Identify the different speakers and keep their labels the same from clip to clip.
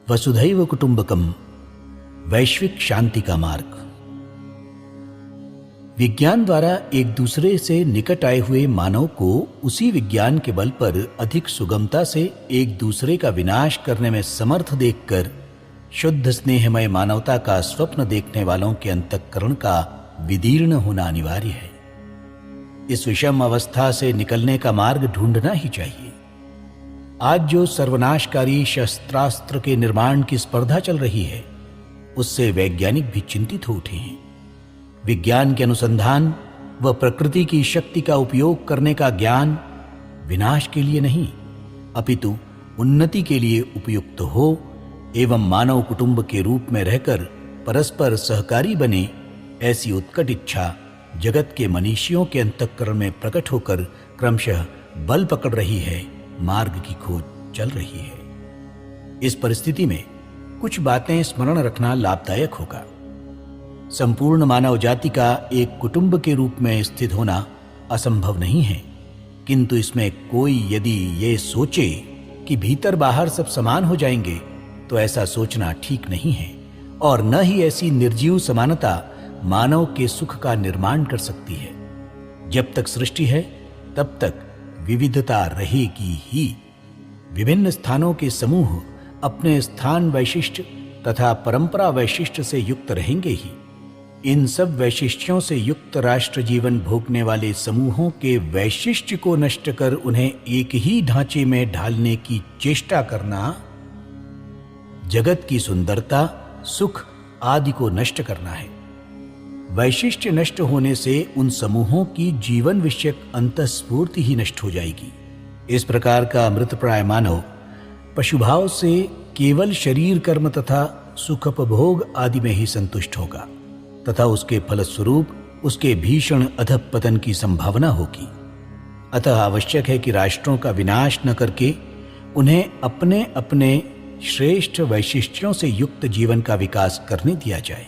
Speaker 1: वसुधैव कुटुंबकम, वैश्विक शांति का मार्ग। विज्ञान द्वारा एक दूसरे से निकट आए हुए मानव को उसी विज्ञान के बल पर अधिक सुगमता से एक दूसरे का विनाश करने में समर्थ देखकर शुद्ध स्नेहमय मानवता का स्वप्न देखने वालों के अंतःकरण का विदीर्ण होना अनिवार्य है। इस विषम अवस्था से निकलने का मार्ग ढूंढना ही चाहिए। आज जो सर्वनाशकारी शस्त्रास्त्र के निर्माण की स्पर्धा चल रही है, उससे वैज्ञानिक भी चिंतित हो उठे हैं। विज्ञान के अनुसंधान व प्रकृति की शक्ति का उपयोग करने का ज्ञान विनाश के लिए नहीं, अपितु उन्नति के लिए उपयुक्त हो एवं मानव कुटुंब के रूप में रहकर परस्पर सहकारी बने, ऐसी उत्कट इच्छा जगत के मनीषियों के अंतःकरण में प्रकट होकर क्रमशः बल पकड़ रही है। मार्ग की खोज चल रही है। इस परिस्थिति में कुछ बातें स्मरण रखना लाभदायक होगा। संपूर्ण मानव जाति का एक कुटुंब के रूप में स्थित होना असंभव नहीं है, किंतु इसमें कोई यदि ये सोचे कि भीतर बाहर सब समान हो जाएंगे, तो ऐसा सोचना ठीक नहीं है, और न ही ऐसी निर्जीव समानता मानव के सुख का निर्माण कर सकती है। जब तक सृष्टि है तब तक विविधता रहेगी ही। विभिन्न स्थानों के समूह अपने स्थान वैशिष्ट तथा परंपरा वैशिष्ट से युक्त रहेंगे ही। इन सब वैशिष्ट्यों से युक्त राष्ट्र जीवन भोगने वाले समूहों के वैशिष्ट्य को नष्ट कर उन्हें एक ही ढांचे में ढालने की चेष्टा करना जगत की सुंदरता, सुख आदि को नष्ट करना है। वैशिष्ट्य नष्ट होने से उन समूहों की जीवन विषयक अंतःस्फूर्ति ही नष्ट हो जाएगी। इस प्रकार का मृतप्राय मानव पशुभाव से केवल शरीर कर्म तथा सुखोपभोग आदि में ही संतुष्ट होगा तथा उसके फलस्वरूप उसके भीषण अधःपतन की संभावना होगी। अतः आवश्यक है कि राष्ट्रों का विनाश न करके उन्हें अपने अपने श्रेष्ठ वैशिष्ट्यों से युक्त जीवन का विकास करने दिया जाए।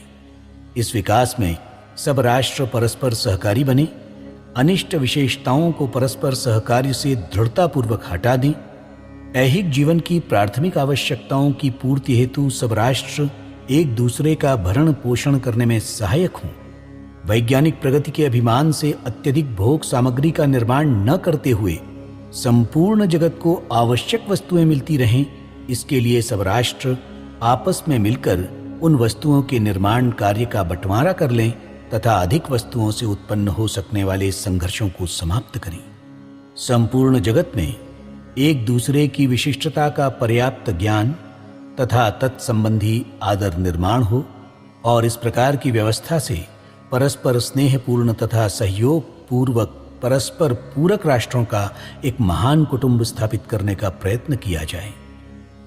Speaker 1: इस विकास में सब राष्ट्र परस्पर सहकारी बने, अनिष्ट विशेषताओं को परस्पर सहकार्य से दृढ़तापूर्वक हटा दें, ऐहिक जीवन की प्राथमिक आवश्यकताओं की पूर्ति हेतु सब राष्ट्र एक दूसरे का भरण पोषण करने में सहायक हों, वैज्ञानिक प्रगति के अभिमान से अत्यधिक भोग सामग्री का निर्माण न करते हुए संपूर्ण जगत को आवश्यक वस्तुएं मिलती रहें, इसके लिए सब राष्ट्र आपस में मिलकर उन वस्तुओं के निर्माण कार्य का बंटवारा कर लें तथा अधिक वस्तुओं से उत्पन्न हो सकने वाले संघर्षों को समाप्त करें। संपूर्ण जगत में एक दूसरे की विशिष्टता का पर्याप्त ज्ञान तथा तत्संबंधी आदर निर्माण हो, और इस प्रकार की व्यवस्था से परस्पर स्नेहपूर्ण तथा सहयोग पूर्वक परस्पर पूरक राष्ट्रों का एक महान कुटुंब स्थापित करने का प्रयत्न किया जाए।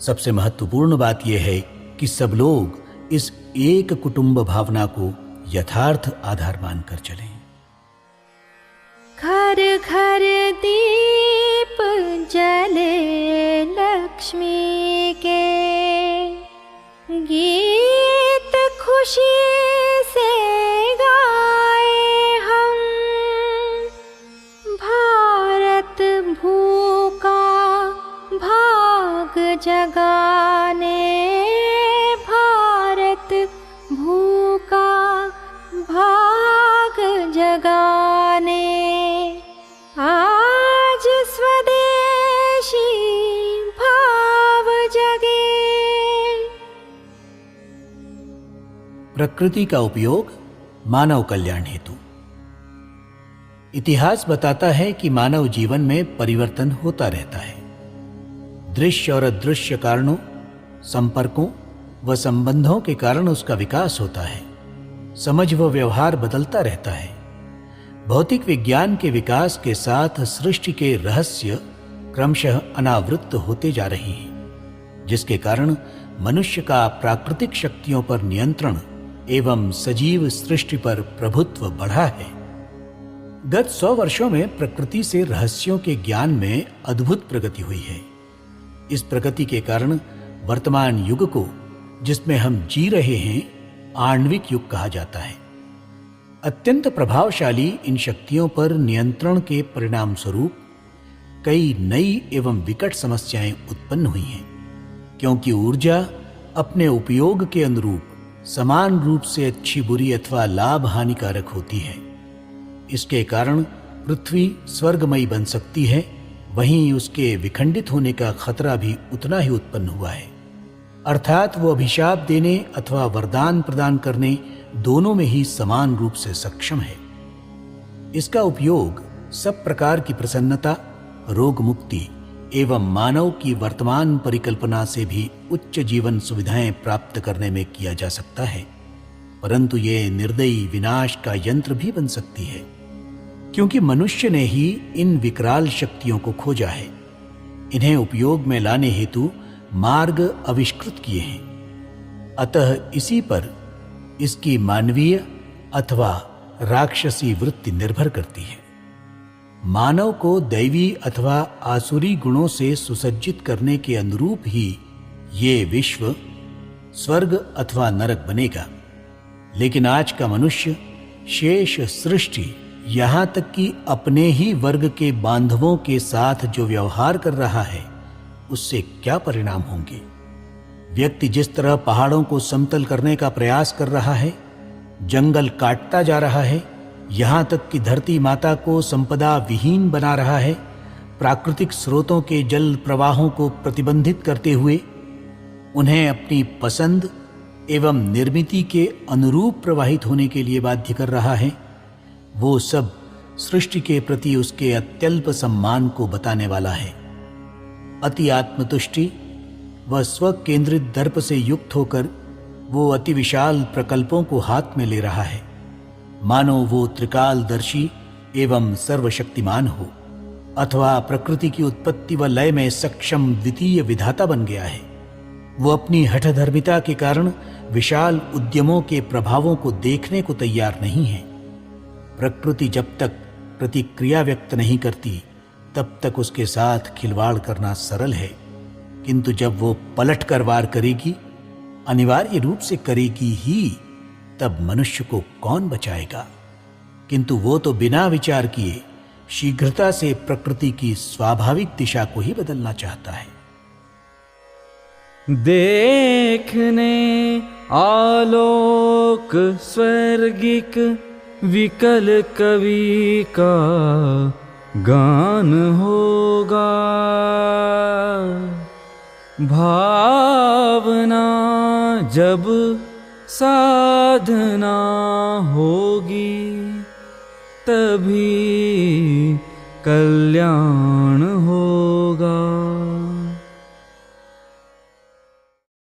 Speaker 1: सबसे महत्वपूर्ण बात यह है कि सब लोग इस एक कुटुंब भावना को यथार्थ आधार मानकर चलें।
Speaker 2: घर घर दीप जले लक्ष्मी के, गीत खुशी से गाए हम। भारत भूखा भाग जगाने, भारत भूखा भाग जगाने, आज स्वदेशी भाव जगे।
Speaker 1: प्रकृति का उपयोग मानव कल्याण हेतु। इतिहास बताता है कि मानव जीवन में परिवर्तन होता रहता है। दृश्य और अदृश्य कारणों, संपर्कों व संबंधों के कारण उसका विकास होता है। समझ व व्यवहार बदलता रहता है। भौतिक विज्ञान के विकास के साथ सृष्टि के रहस्य क्रमशः अनावृत होते जा रहे हैं, जिसके कारण मनुष्य का प्राकृतिक शक्तियों पर नियंत्रण एवं सजीव सृष्टि पर प्रभुत्व बढ़ा है। गत 100 वर्षों में प्रकृति से रहस्यों के ज्ञान में अद्भुत प्रगति हुई है। इस प्रगति के कारण वर्तमान युग को, जिसमें हम जी रहे हैं, आणविक युग कहा जाता है। अत्यंत प्रभावशाली इन शक्तियों पर नियंत्रण के परिणाम स्वरूप कई नई एवं विकट समस्याएं उत्पन्न हुई हैं, क्योंकि ऊर्जा अपने उपयोग के अनुरूप समान रूप से अच्छी बुरी अथवा लाभ हानिकारक होती है। इसके कारण पृथ्वी स्वर्गमयी बन सकती है, वहीं उसके विखंडित होने का खतरा भी उतना ही उत्पन्न हुआ है। अर्थात वो अभिशाप देने अथवा वरदान प्रदान करने दोनों में ही समान रूप से सक्षम है। इसका उपयोग सब प्रकार की प्रसन्नता, रोग मुक्ति एवं मानव की वर्तमान परिकल्पना से भी उच्च जीवन सुविधाएं प्राप्त करने में किया जा सकता है, परंतु ये निर्दयी विनाश का यंत्र भी बन सकती है, क्योंकि मनुष्य ने ही इन विकराल शक्तियों को खोजा है। इन्हें उपयोग में लाने हेतु मार्ग आविष्कृत किए हैं। अतः इसी पर इसकी मानवीय अथवा राक्षसी वृत्ति निर्भर करती है। मानव को दैवी अथवा आसुरी गुणों से सुसज्जित करने के अनुरूप ही ये विश्व स्वर्ग अथवा नरक बनेगा। लेकिन आज का मनुष्य शेष सृष्टि, यहां तक कि अपने ही वर्ग के बांधवों के साथ जो व्यवहार कर रहा है, उससे क्या परिणाम होंगे। व्यक्ति जिस तरह पहाड़ों को समतल करने का प्रयास कर रहा है, जंगल काटता जा रहा है, यहां तक कि धरती माता को संपदा विहीन बना रहा है, प्राकृतिक स्रोतों के जल प्रवाहों को प्रतिबंधित करते हुए उन्हें अपनी पसंद एवं निर्मिति के अनुरूप प्रवाहित होने के लिए बाध्य कर रहा है, वो सब सृष्टि के प्रति उसके अत्यल्प सम्मान को बताने वाला है। अति आत्मतुष्टि व स्व केंद्रित दर्प से युक्त होकर वो अति विशाल प्रकल्पों को हाथ में ले रहा है, मानो वो त्रिकालदर्शी एवं सर्वशक्तिमान हो, अथवा प्रकृति की उत्पत्ति व लय में सक्षम द्वितीय विधाता बन गया है। वो अपनी हठधर्मिता के कारण विशाल उद्यमों के प्रभावों को देखने को तैयार नहीं है। प्रकृति जब तक प्रतिक्रिया व्यक्त नहीं करती, तब तक उसके साथ खिलवाड़ करना सरल है, किंतु जब वो पलट कर वार करेगी, अनिवार्य रूप से करेगी ही, तब मनुष्य को कौन बचाएगा। किंतु वो तो बिना विचार किए शीघ्रता से प्रकृति की स्वाभाविक दिशा को ही बदलना चाहता है।
Speaker 3: देखने आलोक स्वर्गिक विकल कवि का गान होगा, भावना जब साधना होगी, तभी कल्याण